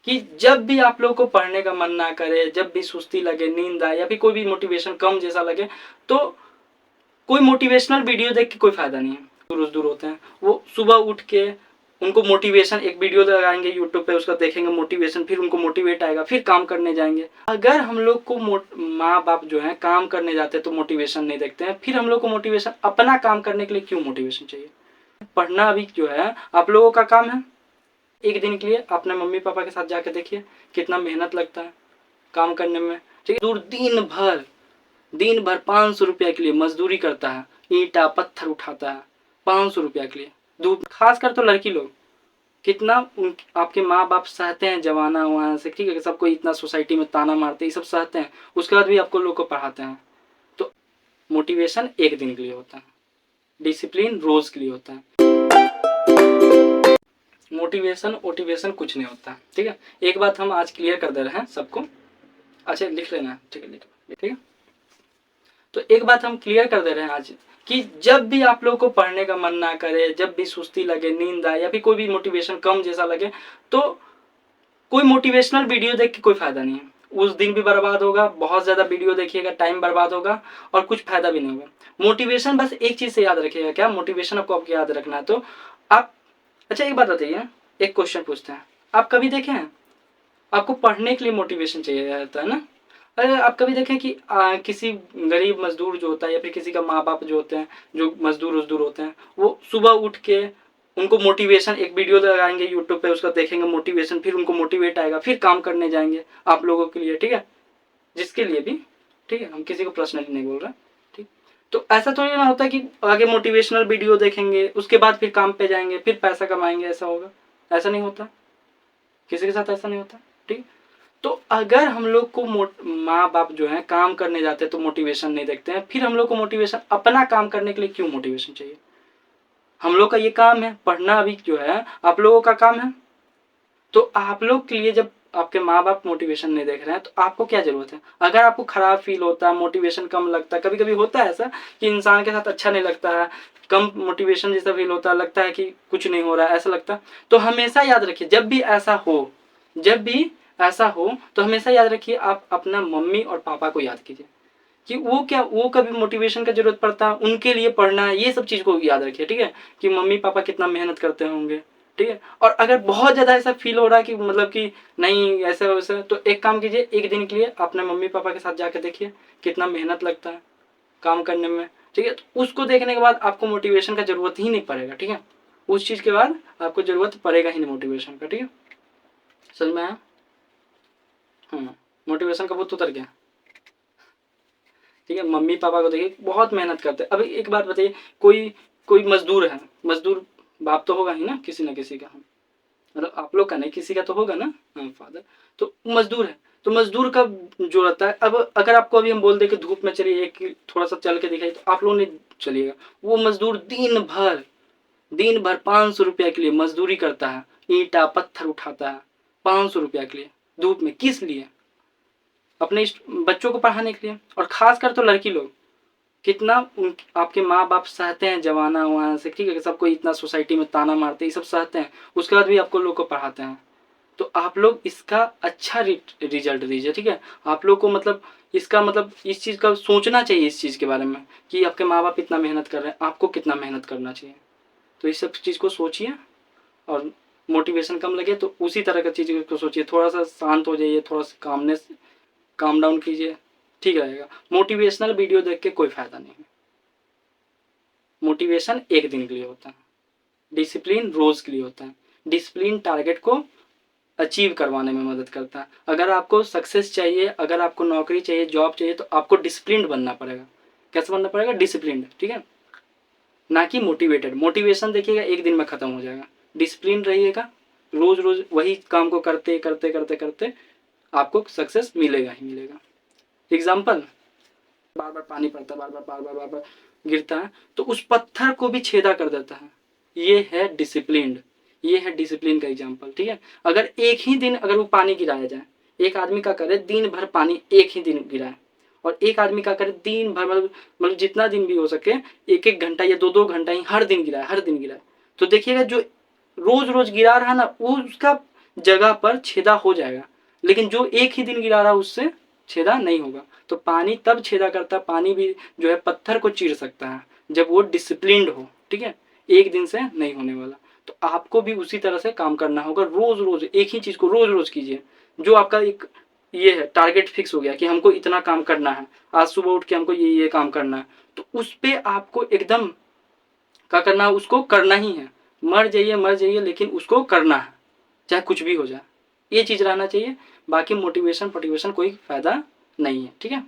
कि जब भी आप लोगों को पढ़ने का मन ना करे, जब भी सुस्ती लगे, नींद आए या फिर कोई भी मोटिवेशन कम जैसा लगे, तो कोई मोटिवेशनल वीडियो देख के कोई फायदा नहीं है। दूर दूर होते हैं वो, सुबह उठ के उनको मोटिवेशन एक वीडियो लगाएंगे यूट्यूब पे, उसका देखेंगे मोटिवेशन, फिर उनको मोटिवेट आएगा, फिर काम करने जाएंगे। अगर हम लोग को माँ बाप जो है काम करने जाते हैं तो मोटिवेशन नहीं देखते हैं, फिर हम लोग को मोटिवेशन अपना काम करने के लिए क्यों मोटिवेशन चाहिए? पढ़ना अभी जो है आप लोगों का काम है। एक दिन के लिए अपने मम्मी पापा के साथ जाके देखिए कितना मेहनत लगता है काम करने में, ठीक है। दूर दिन भर 500 रुपया के लिए मजदूरी करता है, ईंटा पत्थर उठाता है 500 रुपया के लिए धूप। खासकर तो लड़की लोग कितना आपके माँ बाप सहते हैं जमाना वहां से, ठीक है। सबको इतना सोसाइटी में ताना मारते हैं, ये सब सहते हैं, उसके बाद भी आपको लोग को पढ़ाते हैं। तो मोटिवेशन एक दिन के लिए होता है, डिसिप्लिन रोज के लिए होता है। मोटिवेशन कुछ नहीं होता, ठीक है। एक बात हम आज क्लियर कर दे रहे हैं सबको, अच्छा लिख लेना, ठीक है, लिख, ठीक है। तो एक बात हम क्लियर कर दे रहे हैं आज कि जब भी आप लोगों को पढ़ने का मन ना करे, जब भी सुस्ती लगे, नींद आए या फिर कोई भी मोटिवेशन कम जैसा लगे, तो कोई मोटिवेशनल वीडियो देख के कोई फायदा नहीं है। उस दिन भी बर्बाद होगा, बहुत ज्यादा वीडियो देखिएगा, टाइम बर्बाद होगा और कुछ फायदा भी नहीं होगा। मोटिवेशन बस एक चीज से याद रखिएगा, क्या मोटिवेशन आपको याद रखना है। तो आप, अच्छा एक बात बताइए, एक क्वेश्चन पूछते हैं, आप कभी देखे हैं आपको पढ़ने के लिए मोटिवेशन चाहिए रहता है ना? अरे आप कभी देखें कि किसी गरीब मजदूर जो होता है या फिर किसी का माँ बाप जो होते हैं, जो मजदूर होते हैं, वो सुबह उठ के उनको मोटिवेशन एक वीडियो लगाएंगे यूट्यूब पे, उसका देखेंगे मोटिवेशन, फिर उनको मोटिवेट आएगा, फिर काम करने जाएंगे आप लोगों के लिए, ठीक है, जिसके लिए भी, ठीक है, हम किसी को पर्सनली नहीं बोल रहे, ठीक। तो ऐसा थोड़ी ना होता है कि आगे मोटिवेशनल वीडियो देखेंगे उसके बाद फिर काम पे जाएंगे, फिर पैसा कमाएंगे, ऐसा होगा? ऐसा नहीं होता, किसी के साथ ऐसा नहीं होता, ठीक। तो अगर हम लोग को माँ बाप जो है काम करने जाते हैं तो मोटिवेशन नहीं देखते हैं, फिर हम लोग को मोटिवेशन अपना काम करने के लिए क्यों मोटिवेशन चाहिए? हम लोग का ये काम है, पढ़ना अभी जो है आप लोगों का काम है। तो आप लोग के लिए जब आपके माँ बाप मोटिवेशन नहीं देख रहे हैं तो आपको क्या जरूरत है? अगर आपको खराब फील होता है, मोटिवेशन कम लगता है, कभी कभी होता है ऐसा कि इंसान के साथ अच्छा नहीं लगता है, कम मोटिवेशन जैसा फील होता है, लगता है कि कुछ नहीं हो रहा है, ऐसा लगता है, तो हमेशा याद रखिए जब भी ऐसा हो तो हमेशा याद रखिए आप अपना मम्मी और पापा को याद कीजिए कि वो कभी मोटिवेशन का जरूरत पड़ता है, उनके लिए पढ़ना है, ये सब चीज को याद रखिए, ठीक है, कि मम्मी पापा कितना मेहनत करते होंगे, ठीक है। और अगर बहुत ज्यादा ऐसा फील हो रहा है कि मतलब कि नहीं ऐसा वैसा, तो एक काम कीजिए, एक दिन के लिए अपने मम्मी पापा के साथ जाकर देखिए कितना मेहनत लगता है काम करने में, ठीक है। तो उसको देखने के बाद आपको मोटिवेशन का जरूरत ही नहीं पड़ेगा, ठीक है। उस चीज के बाद आपको जरूरत पड़ेगा ही नहीं मोटिवेशन का, ठीक है। समझ में आया? मोटिवेशन का भूत उतर गया, ठीक है। मम्मी पापा को देखिए बहुत मेहनत करते हैं। अभी एक बात बताइए, कोई मजदूर है, मजदूर बाप तो होगा ही ना किसी ना किसी का, मतलब आप लोग का नहीं, किसी का तो होगा ना, हाँ फादर, तो मजदूर है। तो मजदूर का जो रहता है, अब अगर आपको अभी हम बोल दे कि धूप में चलिए, एक थोड़ा सा चल के दिखाइए, तो आप लोग नहीं चलिएगा। वो मजदूर दिन भर 500 रुपया के लिए मजदूरी करता है, ईंटा पत्थर उठाता है 500 रुपया के लिए धूप में, किस लिए? अपने बच्चों को पढ़ाने के लिए। और खासकर तो लड़की लोग कितना आपके माँ बाप सहते हैं जमाना वहां से, ठीक है, सबको इतना सोसाइटी में ताना मारते हैं, ये सब सहते हैं, उसके बाद भी आपको लोग को पढ़ाते हैं। तो आप लोग इसका अच्छा रिजल्ट दीजिए, ठीक है। आप लोग को मतलब इसका मतलब इस चीज का सोचना चाहिए, इस चीज के बारे में कि आपके माँ बाप इतना मेहनत कर रहे हैं, आपको कितना मेहनत करना चाहिए। तो इस सब चीज को सोचिए, और मोटिवेशन कम लगे तो उसी तरह का चीज को सोचिए, थोड़ा सा शांत हो जाइए, थोड़ा सा काम डाउन कीजिए, ठीक रहेगा। मोटिवेशनल वीडियो देख के कोई फायदा नहीं है। मोटिवेशन एक दिन के लिए होता है, डिसिप्लिन रोज के लिए होता है। डिसिप्लिन टारगेट को अचीव करवाने में मदद करता है। अगर आपको सक्सेस चाहिए, अगर आपको नौकरी चाहिए, जॉब चाहिए, तो आपको डिसिप्लिन बनना पड़ेगा। कैसे बनना पड़ेगा? डिसिप्लिन, ठीक है, ना कि मोटिवेटेड। मोटिवेशन देखिएगा एक दिन में खत्म हो जाएगा। डिसिप्लिन रहिएगा, रोज रोज वही काम को करते करते करते करते आपको सक्सेस मिलेगा ही मिलेगा। एग्जाम्पल, बार बार पानी पड़ता है, बार बार गिरता है, तो उस पत्थर को भी छेदा कर देता है। ये है डिसिप्लिन, ये है डिसिप्लिन का एग्जाम्पल, ठीक है। अगर एक ही दिन अगर वो पानी गिराया जाए, एक आदमी का करे दिन भर पानी एक ही दिन गिराए, और एक आदमी का करे दिन भर मतलब जितना दिन भी हो सके, एक एक घंटा या दो दो घंटा ही हर दिन गिराए, तो देखिएगा जो रोज रोज गिरा रहा है ना, वो उसका जगह पर छेदा हो जाएगा, लेकिन जो एक ही दिन गिरा रहा उससे छेदा नहीं होगा। तो पानी तब छेदा करता है, पानी भी जो है पत्थर को चीर सकता है जब वो डिसिप्लिन्ड हो, ठीक है, एक दिन से नहीं होने वाला। तो आपको भी उसी तरह से काम करना होगा, रोज रोज एक ही चीज को रोज रोज कीजिए। जो आपका एक ये है टारगेट फिक्स हो गया कि हमको इतना काम करना है, आज सुबह उठ के हमको ये काम करना है, तो उस पे आपको एकदम क्या करना है, उसको करना ही है। मर जाइए लेकिन उसको करना है, चाहे कुछ भी हो जाए, ये चीज रहना चाहिए। बाकी मोटिवेशन कोई फायदा नहीं है, ठीक है।